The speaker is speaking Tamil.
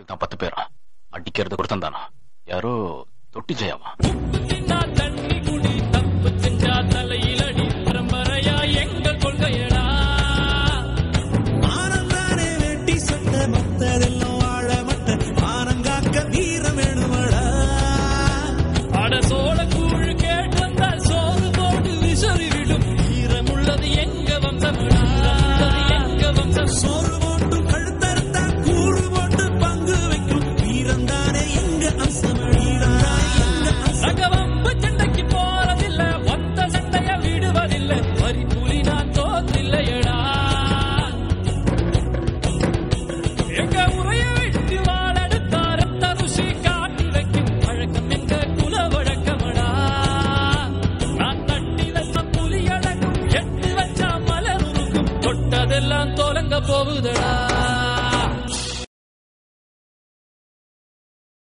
தான் 10 பேரா அடிக்கிறது கொடுத்தம் தானா யாரோ தொட்டி ஜெயாவா தண்ணி குடி தப்பு செஞ்சா தலையிலடி பரம்பரையா எங்க கொள்கையடா ஆனந்தானே வெட்டி சொன்ன மத்ததெல்லாம் வாழ மட்ட ஆனங்காக்க வீரம் வேணுமடா அட சோழ கூழ் கேட்டு வந்தால் சோறு போட்டு விசறி விடும் வீரமுள்ளது எங்க வம்சமடா எங்க வம்சம் சோறு போட்டு கழுத்தறுத்தா கூறு போட்டு பங்கு வைக்கும் வீரம் தானே எங்க அம்சமடா ரகவம்பு சண்டைக்கு போறதில்ல ஒத்த சண்டைய விடுவதில்லை வரி புலி நான் தோற்றில்லையடா எங்க உரைய விட்டு வாழெடுத்தா ரத்த ருசி காட்டி வைக்கும் பழக்கம் எங்க குல வழக்கமடா நான் தட்டி வச்ச புலி அடங்கும் எட்டு வச்சா மலர் உருக்கும் தொட்டதெல்லாம் தொலங்க போகுதடா